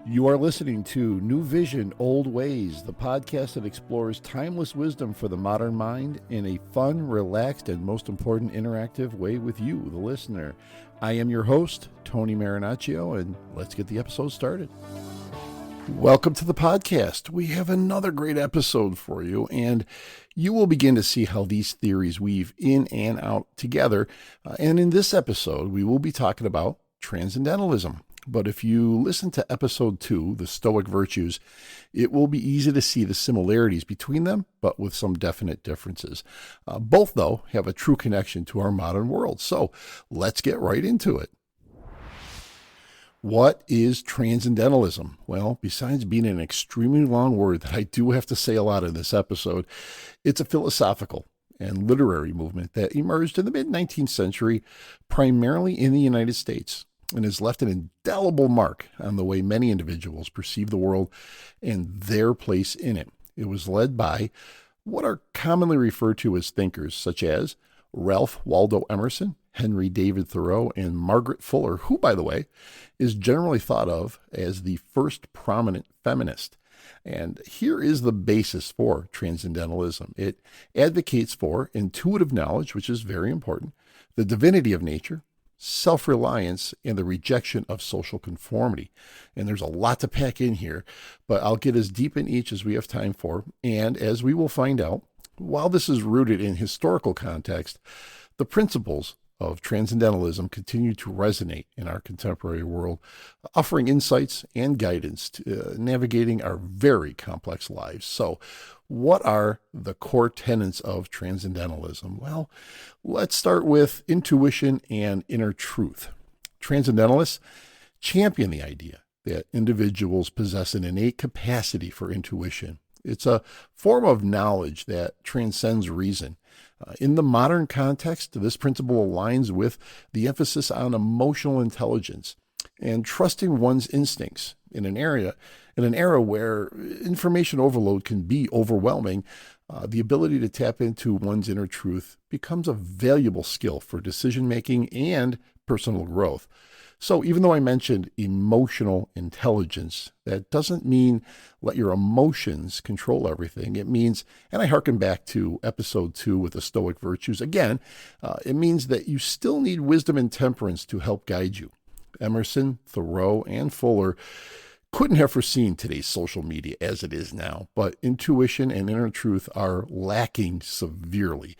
You are listening to Newvision Oldways, the podcast that explores timeless wisdom for the modern mind in a fun, relaxed, and most important, interactive way with you, the listener. I am your host, Tony Marinaccio, and let's get the episode started. Welcome to the podcast. We have another great episode for you, and you will begin to see how these theories weave in and out together. And in this episode, we will be talking about Transcendentalism. But if you listen to episode 2, the Stoic Virtues, it will be easy to see the similarities between them, but with some definite differences. Both, though, have a true connection to our modern world. So let's get right into it. What is Transcendentalism? Well, besides being an extremely long word that I do have to say a lot in this episode, it's a philosophical and literary movement that emerged in the mid-19th century, primarily in the United States, and has left an indelible mark on the way many individuals perceive the world and their place in it. It was led by what are commonly referred to as thinkers, such as Ralph Waldo Emerson, Henry David Thoreau, and Margaret Fuller, who, by the way, is generally thought of as the first prominent feminist. And here is the basis for Transcendentalism. It advocates for intuitive knowledge, which is very important, the divinity of nature, self-reliance, and the rejection of social conformity. And there's a lot to pack in here, but I'll get as deep in each as we have time for. And as we will find out, while this is rooted in historical context, the principles of Transcendentalism continue to resonate in our contemporary world, offering insights and guidance to navigating our very complex lives. So, what are the core tenets of Transcendentalism? Well, let's start with intuition and inner truth. Transcendentalists champion the idea that individuals possess an innate capacity for intuition. It's a form of knowledge that transcends reason. In the modern context, this principle aligns with the emphasis on emotional intelligence and trusting one's instincts in an era where information overload can be overwhelming. The ability to tap into one's inner truth becomes a valuable skill for decision-making and personal growth. So even though I mentioned emotional intelligence, that doesn't mean let your emotions control everything. It means, and I hearken back to episode 2 with the Stoic Virtues, again, it means that you still need wisdom and temperance to help guide you. Emerson, Thoreau, and Fuller couldn't have foreseen today's social media as it is now, but intuition and inner truth are lacking severely.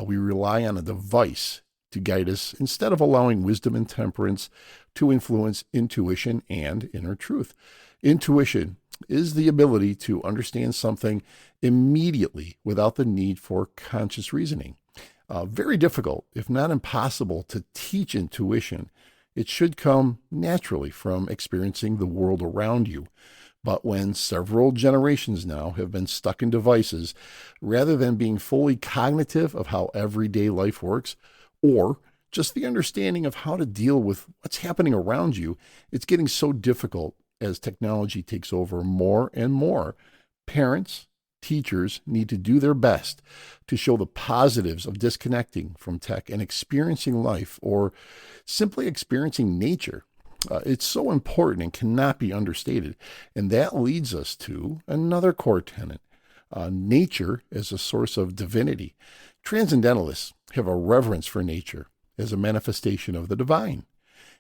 We rely on a device to guide us instead of allowing wisdom and temperance to influence intuition and inner truth. Intuition is the ability to understand something immediately without the need for conscious reasoning. Very difficult, if not impossible, to teach intuition. It should come naturally from experiencing the world around you. But when several generations now have been stuck in devices, rather than being fully cognitive of how everyday life works, or just the understanding of how to deal with what's happening around you, it's getting so difficult as technology takes over more and more. Parents, teachers need to do their best to show the positives of disconnecting from tech and experiencing life, or simply experiencing nature. It's so important and cannot be understated. And that leads us to another core tenet, nature as a source of divinity. Transcendentalists have a reverence for nature as a manifestation of the divine.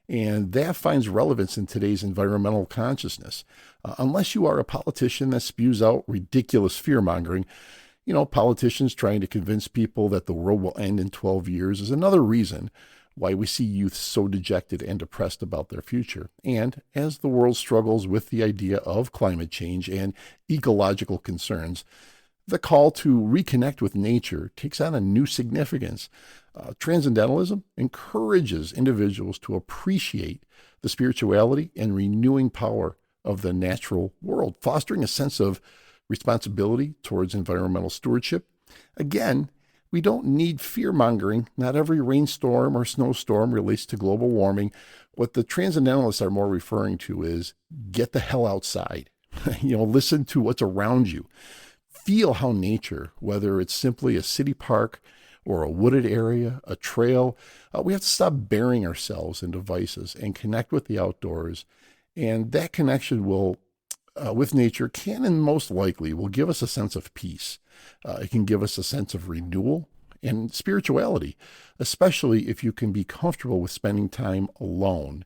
And that finds relevance in today's environmental consciousness. Unless you are a politician that spews out ridiculous fear-mongering, politicians trying to convince people that the world will end in 12 years is another reason why we see youth so dejected and depressed about their future. And as the world struggles with the idea of climate change and ecological concerns, the call to reconnect with nature takes on a new significance. Transcendentalism encourages individuals to appreciate the spirituality and renewing power of the natural world, fostering a sense of responsibility towards environmental stewardship. Again, we don't need fear-mongering. Not every rainstorm or snowstorm relates to global warming. What the Transcendentalists are more referring to is get the hell outside. Listen to what's around you. Feel how nature, whether it's simply a city park or a wooded area, a trail, we have to stop burying ourselves in devices and connect with the outdoors And that connection with nature can and most likely will give us a sense of peace. It can give us a sense of renewal and spirituality, especially if you can be comfortable with spending time alone.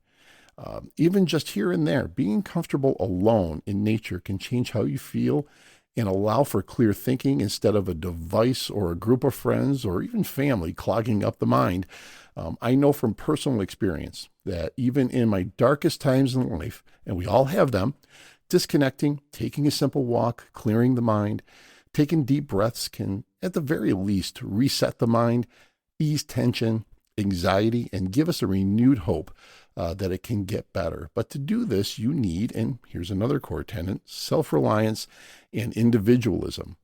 Even just here and there, being comfortable alone in nature can change how you feel and allow for clear thinking instead of a device or a group of friends or even family clogging up the mind. I know from personal experience that even in my darkest times in life, and we all have them, disconnecting, taking a simple walk, clearing the mind, taking deep breaths can, at the very least, reset the mind, ease tension, anxiety, and give us a renewed hope that it can get better. But to do this, you need, and here's another core tenet, self-reliance and individualism.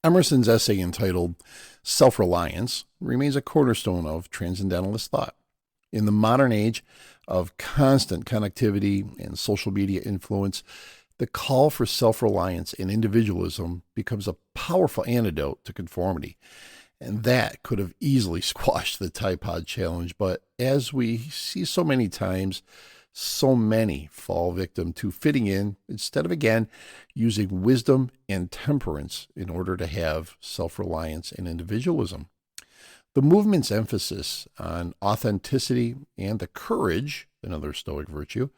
Emerson's essay entitled Self-Reliance remains a cornerstone of transcendentalist thought. In the modern age of constant connectivity and social media influence, the call for self-reliance and individualism becomes a powerful antidote to conformity. And that could have easily squashed the Tide Pod challenge. But as we see so many times, so many fall victim to fitting in instead of, again, using wisdom and temperance in order to have self-reliance and individualism. The movement's emphasis on authenticity and the courage, another Stoic virtue,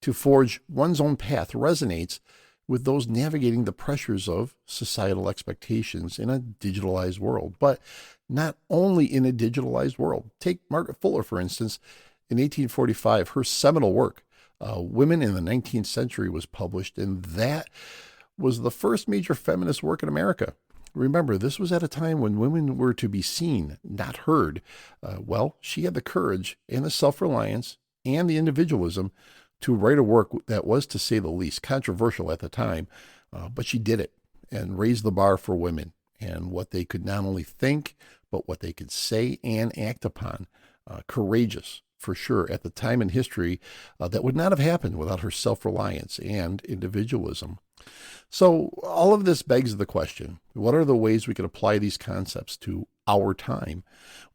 to forge one's own path resonates with those navigating the pressures of societal expectations in a digitalized world. But not only in a digitalized world. Take Margaret Fuller, for instance. In 1845, her seminal work, Women in the 19th Century, was published, and that was the first major feminist work in America. Remember, this was at a time when women were to be seen, not heard. Well, she had the courage and the self-reliance and the individualism to write a work that was, to say the least, controversial at the time, but she did it and raised the bar for women and what they could not only think, but what they could say and act upon. Courageous, for sure, at the time in history that would not have happened without her self-reliance and individualism. So all of this begs the question, what are the ways we can apply these concepts to our time?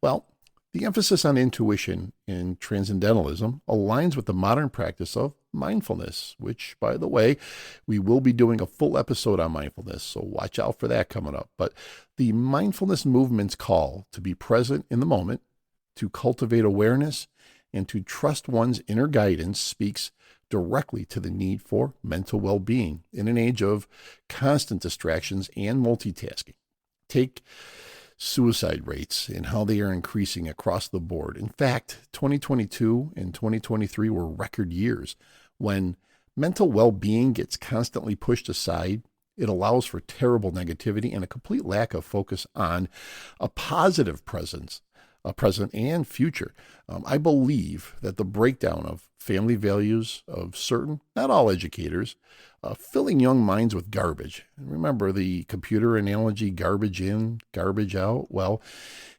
Well, the emphasis on intuition in Transcendentalism aligns with the modern practice of mindfulness, which, by the way, we will be doing a full episode on mindfulness, so watch out for that coming up. But the mindfulness movement's call to be present in the moment, to cultivate awareness, and to trust one's inner guidance speaks directly to the need for mental well-being in an age of constant distractions and multitasking. Take suicide rates and how they are increasing across the board. In fact, 2022 and 2023 were record years. When mental well-being gets constantly pushed aside, it allows for terrible negativity and a complete lack of focus on a positive present and future. I believe that the breakdown of family values of certain, not all educators, filling young minds with garbage. Remember the computer analogy, garbage in, garbage out? Well,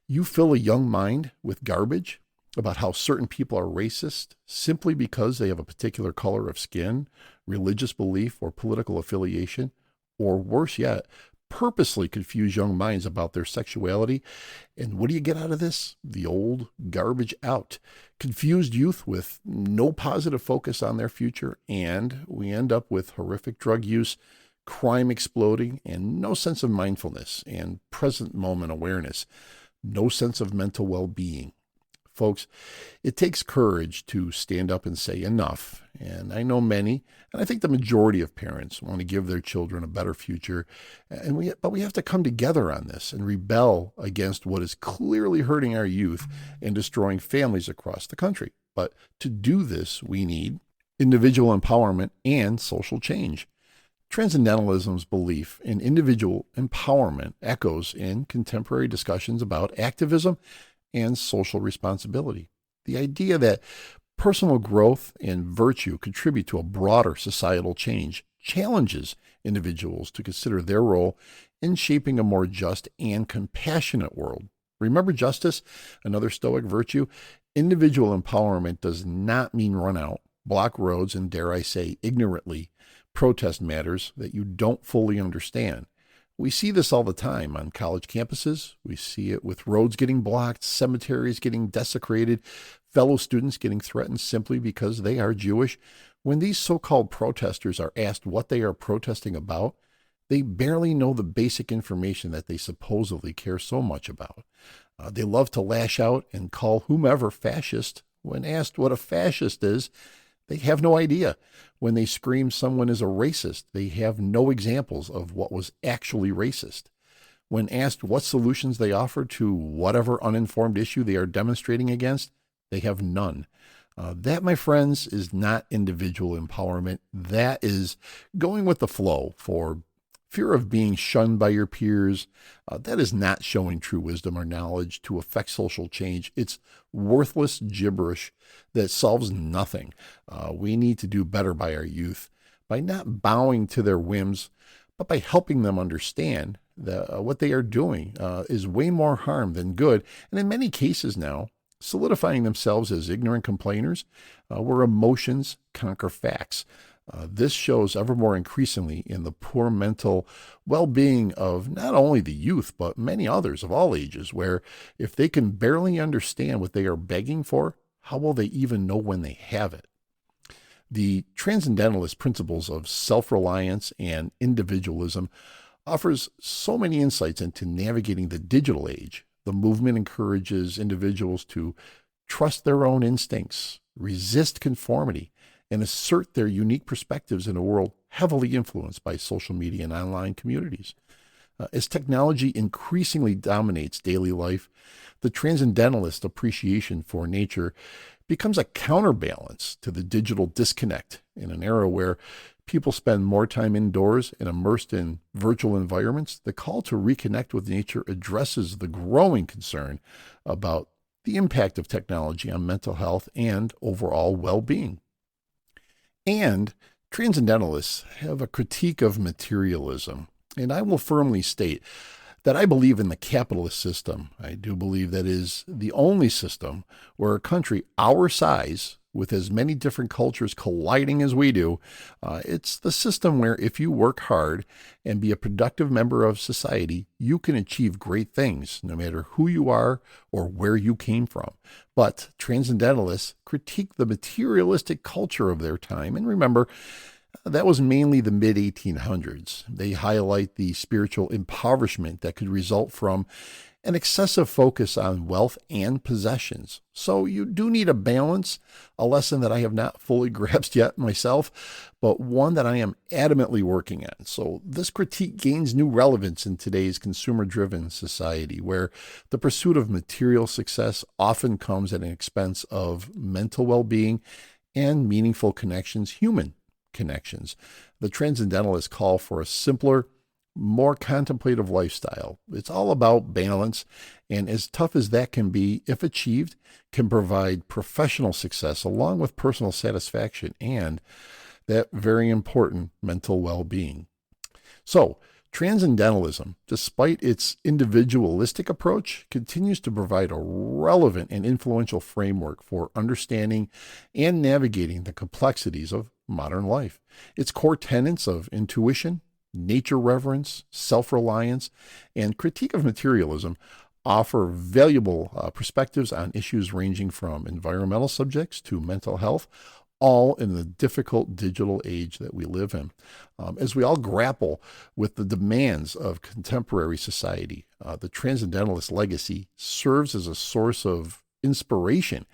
you fill a young mind with garbage about how certain people are racist simply because they have a particular color of skin, religious belief, or political affiliation, or worse yet, purposely confuse young minds about their sexuality. And what do you get out of this? The old garbage out. Confused youth with no positive focus on their future, and we end up with horrific drug use, crime exploding, and no sense of mindfulness and present moment awareness, no sense of mental well-being. Folks, it takes courage to stand up and say enough. And I know many, and I think the majority of parents want to give their children a better future. But we have to come together on this and rebel against what is clearly hurting our youth and destroying families across the country. But to do this, we need individual empowerment and social change. Transcendentalism's belief in individual empowerment echoes in contemporary discussions about activism and social responsibility. The idea that personal growth and virtue contribute to a broader societal change challenges individuals to consider their role in shaping a more just and compassionate world. Remember justice, another Stoic virtue? Individual empowerment does not mean run out, block roads, and dare I say, ignorantly protest matters that you don't fully understand. We see this all the time on college campuses. We see it with roads getting blocked, cemeteries getting desecrated, fellow students getting threatened simply because they are Jewish. When these so-called protesters are asked what they are protesting about, they barely know the basic information that they supposedly care so much about. They love to lash out and call whomever fascist. When asked what a fascist is, they have no idea. When they scream someone is a racist, they have no examples of what was actually racist. When asked what solutions they offer to whatever uninformed issue they are demonstrating against, they have none. That, my friends, is not individual empowerment. That is going with the flow for fear of being shunned by your peers. That is not showing true wisdom or knowledge to affect social change. It's worthless gibberish that solves nothing. We need to do better by our youth by not bowing to their whims, but by helping them understand that what they are doing is way more harm than good. And in many cases now, solidifying themselves as ignorant complainers where emotions conquer facts. This shows ever more increasingly in the poor mental well-being of not only the youth, but many others of all ages, where if they can barely understand what they are begging for, how will they even know when they have it? The transcendentalist principles of self-reliance and individualism offers so many insights into navigating the digital age. The movement encourages individuals to trust their own instincts, resist conformity, and assert their unique perspectives in a world heavily influenced by social media and online communities. As technology increasingly dominates daily life, the transcendentalist appreciation for nature becomes a counterbalance to the digital disconnect in an era where people spend more time indoors and immersed in virtual environments. The call to reconnect with nature addresses the growing concern about the impact of technology on mental health and overall well-being. And transcendentalists have a critique of materialism. And I will firmly state that I believe in the capitalist system. I do believe that is the only system where a country our size, with as many different cultures colliding as we do, it's the system where if you work hard and be a productive member of society, you can achieve great things, no matter who you are or where you came from. But transcendentalists critique the materialistic culture of their time. And remember, that was mainly the mid-1800s. They highlight the spiritual impoverishment that could result from an excessive focus on wealth and possessions. So you do need a balance, a lesson that I have not fully grasped yet myself, but one that I am adamantly working on. So this critique gains new relevance in today's consumer-driven society, where the pursuit of material success often comes at an expense of mental well-being and meaningful connections, human connections. The transcendentalists call for a simpler, more contemplative lifestyle. It's all about balance, and as tough as that can be, if achieved, can provide professional success along with personal satisfaction and that very important mental well-being. So, transcendentalism, despite its individualistic approach, continues to provide a relevant and influential framework for understanding and navigating the complexities of modern life. Its core tenets of intuition, nature reverence, self-reliance, and critique of materialism offer valuable perspectives on issues ranging from environmental subjects to mental health, all in the difficult digital age that we live in. As we all grapple with the demands of contemporary society, the transcendentalist legacy serves as a source of inspiration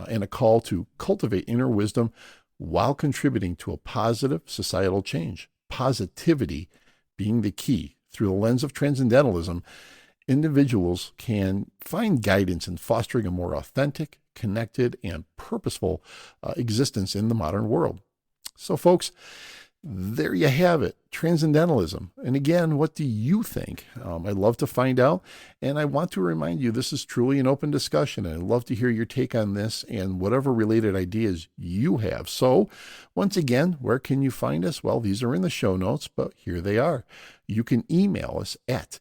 and a call to cultivate inner wisdom while contributing to a positive societal change. Positivity being the key. Through the lens of transcendentalism, individuals can find guidance in fostering a more authentic, connected, and purposeful existence in the modern world. So, folks, there you have it, transcendentalism. And again, what do you think? I'd love to find out. And I want to remind you, this is truly an open discussion. And I'd love to hear your take on this and whatever related ideas you have. So once again, where can you find us? Well, these are in the show notes, but here they are. You can email us at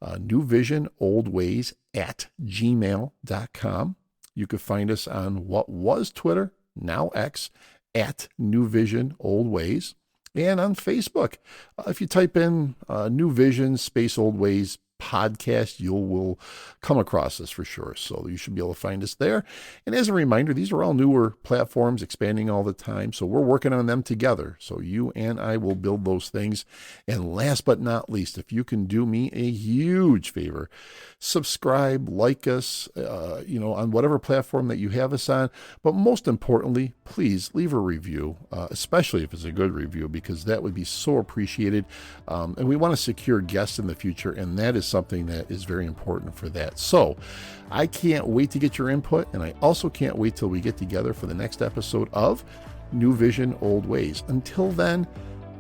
newvisionoldways@gmail.com. You could find us on what was Twitter, now X, at Newvision Oldways. And on Facebook, if you type in New Vision Space Old Ways, podcast, you will come across us for sure. So you should be able to find us there. And as a reminder, these are all newer platforms, expanding all the time. So we're working on them together. So you and I will build those things. And last but not least, if you can do me a huge favor, subscribe, like us, on whatever platform that you have us on. But most importantly, please leave a review, especially if it's a good review, because that would be so appreciated. And we want to secure guests in the future, and that is something that is very important for that. So I can't wait to get your input, and I also can't wait till we get together for the next episode of Newvision Oldways. Until then,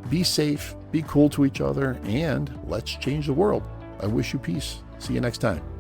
be safe, be cool to each other, and let's change the world. I wish you peace. See you next time.